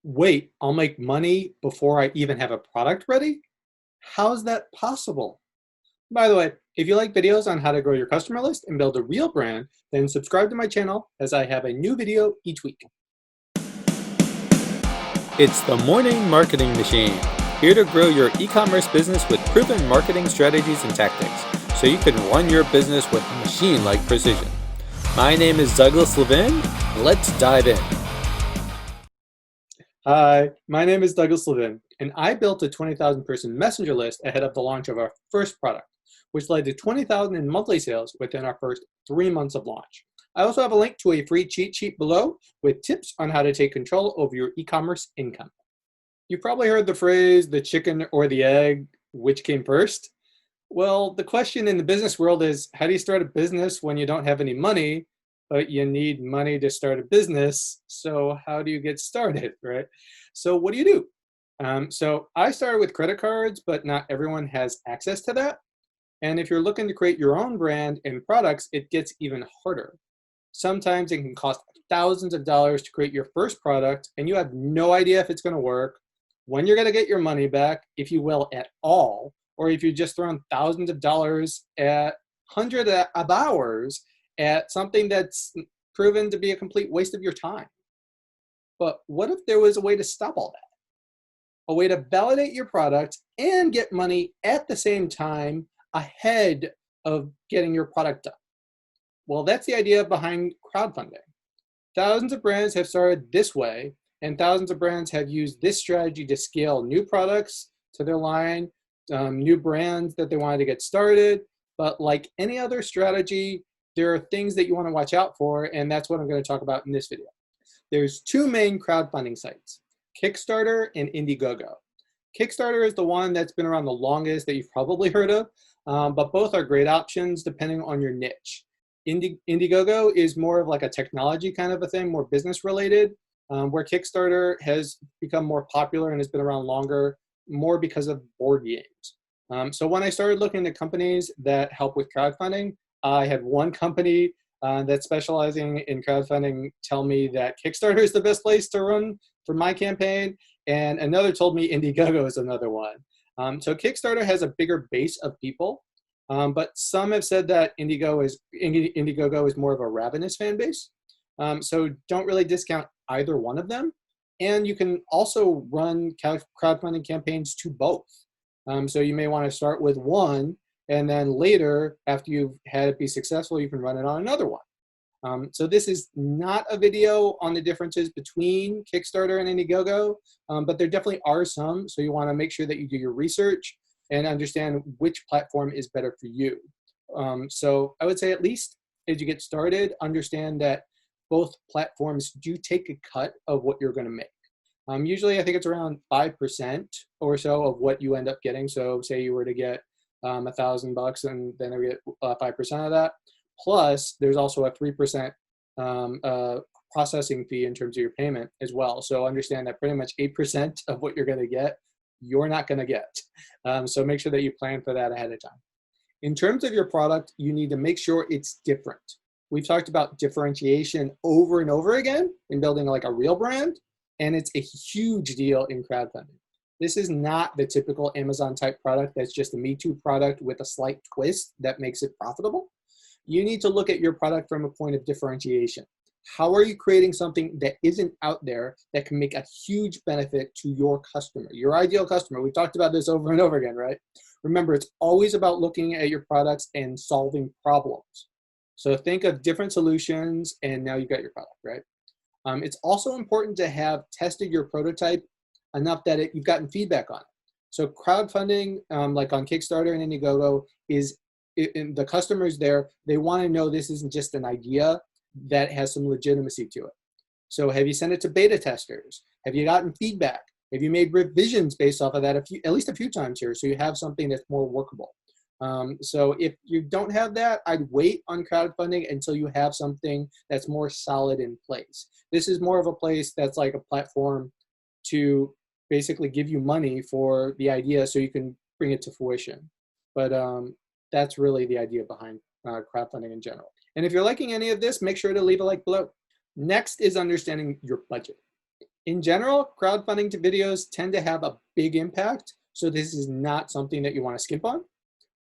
Wait, I'll make money before I even have a product ready? How's that possible? By the way, if you like videos on how to grow your customer list and build a real brand, then subscribe to my channel as I have a new video each week. It's the Morning Marketing Machine, here to grow your e-commerce business with proven marketing strategies and tactics, so you can run your business with machine-like precision. My name is Douglas Levin. Let's dive in. Hi, my name is Douglas Levin, and I built a 20,000 person messenger list ahead of the launch of our first product, which led to 20,000 in monthly sales within our first 3 months of launch. I also have a link to a free cheat sheet below with tips on how to take control over your e-commerce income. You've probably heard the phrase, the chicken or the egg, which came first? Well, the question in the business world is, how do you start a business when you don't have any money, but you need money to start a business? So how do you get started, right? So what do you do? So I started with credit cards, but not everyone has access to that. And if you're looking to create your own brand and products, it gets even harder. Sometimes it can cost thousands of dollars to create your first product, and you have no idea if it's going to work, when you're going to get your money back, if you will at all, or if you're just throwing thousands of dollars at hundreds of hours at something that's proven to be a complete waste of your time. But what if there was a way to stop all that? A way to validate your product and get money at the same time ahead of getting your product done? Well, that's the idea behind crowdfunding. Thousands of brands have started this way, and thousands of brands have used this strategy to scale new products to their line, new brands that they wanted to get started. But like any other strategy, there are things that you want to watch out for, and that's what I'm going to talk about in this video. There's two main crowdfunding sites, Kickstarter and Indiegogo. Kickstarter is the one that's been around the longest that you've probably heard of, but both are great options depending on your niche. Indiegogo is more of like a technology kind of a thing, more business related, where Kickstarter has become more popular and has been around longer, more because of board games. So when I started looking at companies that help with crowdfunding, I had one company that's specializing in crowdfunding tell me that Kickstarter is the best place to run for my campaign, and another told me Indiegogo is another one. So Kickstarter has a bigger base of people, but some have said that Indiegogo is more of a ravenous fan base. So don't really discount either one of them. And you can also run crowdfunding campaigns to both. So you may want to start with one, and then later, after you've had it be successful, you can run it on another one. So this is not a video on the differences between Kickstarter and Indiegogo, but there definitely are some. So you want to make sure that you do your research and understand which platform is better for you. So I would say, at least as you get started, understand that both platforms do take a cut of what you're going to make. Usually I think it's around 5% or so of what you end up getting. So say you were to get $1,000 and then I get 5% of that. Plus there's also a 3% processing fee in terms of your payment as well. So understand that pretty much 8% of what you're going to get, you're not going to get. So make sure that you plan for that ahead of time. In terms of your product, you need to make sure it's different. We've talked about differentiation over and over again in building like a real brand, and it's a huge deal in crowdfunding. This is not the typical Amazon type product that's just a Me Too product with a slight twist that makes it profitable. You need to look at your product from a point of differentiation. How are you creating something that isn't out there that can make a huge benefit to your customer, your ideal customer? We've talked about this over and over again, right? Remember, it's always about looking at your products and solving problems. So think of different solutions, and now you've got your product, right? It's also important to have tested your prototype enough that you've gotten feedback on it. So crowdfunding, like on Kickstarter and Indiegogo, the customers there, they want to know this isn't just an idea that has some legitimacy to it. So have you sent it to beta testers? Have you gotten feedback? Have you made revisions based off of that at least a few times here, so you have something that's more workable? So if you don't have that, I'd wait on crowdfunding until you have something that's more solid in place. This is more of a place that's like a platform to basically give you money for the idea so you can bring it to fruition. But that's really the idea behind crowdfunding in general. And if you're liking any of this, make sure to leave a like below. Next is understanding your budget. In general, crowdfunding to videos tend to have a big impact, so this is not something that you want to skimp on.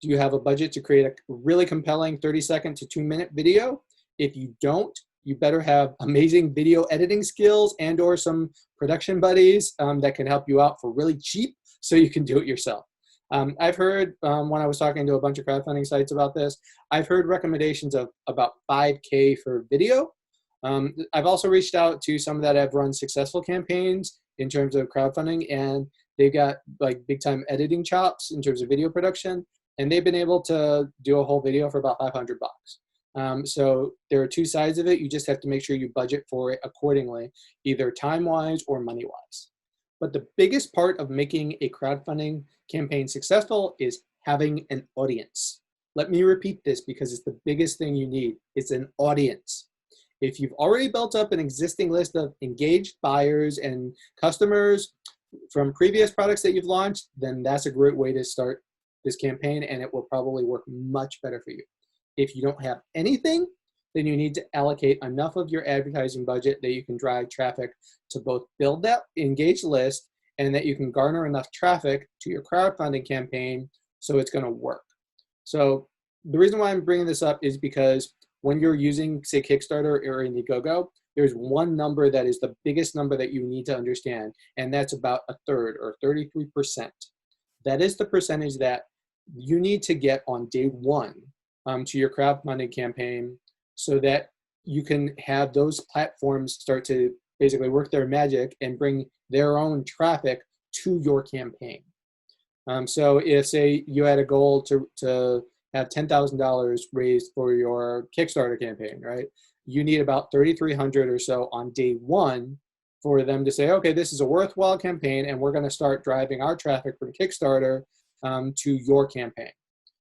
Do you have a budget to create a really compelling 30-second to 2-minute video? If you don't, you better have amazing video editing skills and or some production buddies that can help you out for really cheap so you can do it yourself. I've heard, when I was talking to a bunch of crowdfunding sites about this, I've heard recommendations of about 5K for video. I've also reached out to some that have run successful campaigns in terms of crowdfunding, and they've got like big time editing chops in terms of video production, and they've been able to do a whole video for about 500 bucks. So there are two sides of it. You just have to make sure you budget for it accordingly, either time-wise or money-wise. But the biggest part of making a crowdfunding campaign successful is having an audience. Let me repeat this because it's the biggest thing you need. It's an audience. If you've already built up an existing list of engaged buyers and customers from previous products that you've launched, then that's a great way to start this campaign, and it will probably work much better for you. If you don't have anything, then you need to allocate enough of your advertising budget that you can drive traffic to both build that engaged list and that you can garner enough traffic to your crowdfunding campaign so it's going to work. So the reason why I'm bringing this up is because when you're using, say, Kickstarter or Indiegogo, there's one number that is the biggest number that you need to understand, and that's about a third, or 33%. That is the percentage that you need to get on day one to your crowdfunding campaign so that you can have those platforms start to basically work their magic and bring their own traffic to your campaign. So if, say, you had a goal to have $10,000 raised for your Kickstarter campaign, right? You need about 3,300 or so on day one for them to say, okay, this is a worthwhile campaign, and we're going to start driving our traffic from Kickstarter to your campaign.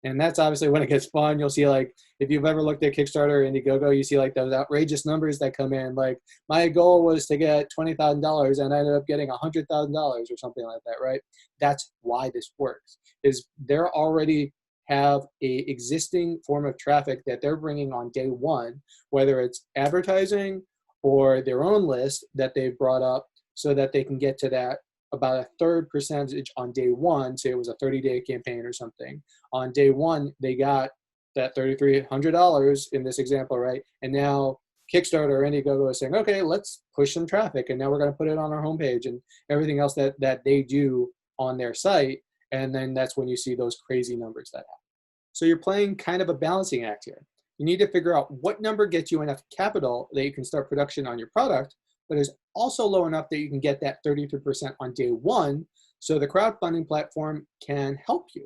And that's obviously when it gets fun. You'll see, like, if you've ever looked at Kickstarter or Indiegogo, you see like those outrageous numbers that come in. Like, my goal was to get $20,000 and I ended up getting $100,000 or something like that, right? That's why this works, is they're already have a existing form of traffic that they're bringing on day one, whether it's advertising or their own list that they've brought up so that they can get to that about a third percentage on day one. Say it was a 30-day campaign or something. On day one, they got that $3,300 in this example, right? And now Kickstarter or Indiegogo is saying, okay, let's push some traffic, and now we're going to put it on our homepage and everything else that they do on their site. And then that's when you see those crazy numbers that happen. So you're playing kind of a balancing act here. You need to figure out what number gets you enough capital that you can start production on your product, but is also low enough that you can get that 33% on day one, so the crowdfunding platform can help you.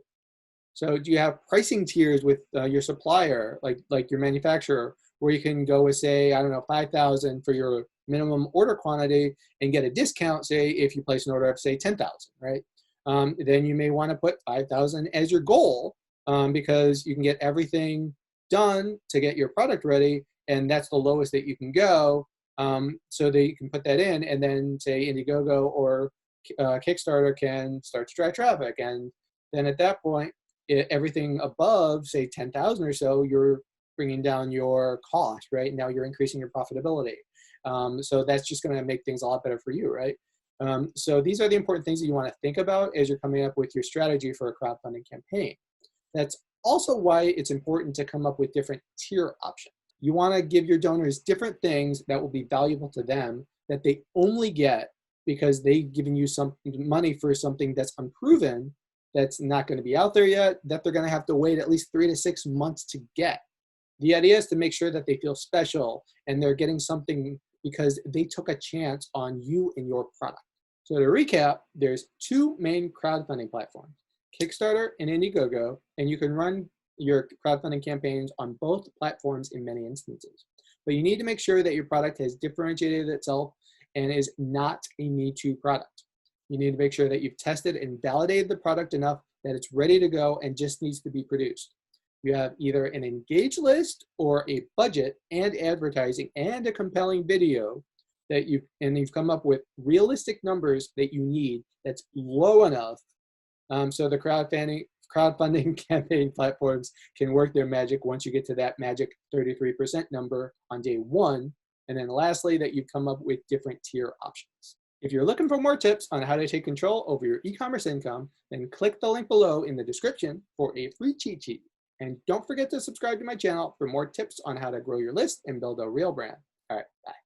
So do you have pricing tiers with your supplier, like your manufacturer, where you can go with, say, I don't know, 5,000 for your minimum order quantity and get a discount, say, if you place an order of, say, 10,000, right? Then you may want to put 5,000 as your goal because you can get everything done to get your product ready, and that's the lowest that you can go, so that you can put that in, and then, say, Indiegogo or Kickstarter can start to drive traffic, and then at that point, everything above, say, 10,000 or so, you're bringing down your cost, right? Now you're increasing your profitability. So that's just going to make things a lot better for you, right? So these are the important things that you want to think about as you're coming up with your strategy for a crowdfunding campaign. That's also why it's important to come up with different tier options. You want to give your donors different things that will be valuable to them that they only get because they've given you some money for something that's unproven, that's not going to be out there yet, that they're going to have to wait at least 3 to 6 months to get. The idea is to make sure that they feel special and they're getting something because they took a chance on you and your product. So to recap, there's 2 main crowdfunding platforms, Kickstarter and Indiegogo, and you can run your crowdfunding campaigns on both platforms in many instances. But you need to make sure that your product has differentiated itself and is not a Me Too product. You need to make sure that you've tested and validated the product enough that it's ready to go and just needs to be produced. You have either an engaged list or a budget and advertising and a compelling video that you've come up with realistic numbers that you need that's low enough so the crowdfunding campaign platforms can work their magic once you get to that magic 33% number on day one. And then lastly, that you've come up with different tier options. If you're looking for more tips on how to take control over your e-commerce income, then click the link below in the description for a free cheat sheet. And don't forget to subscribe to my channel for more tips on how to grow your list and build a real brand. All right, bye.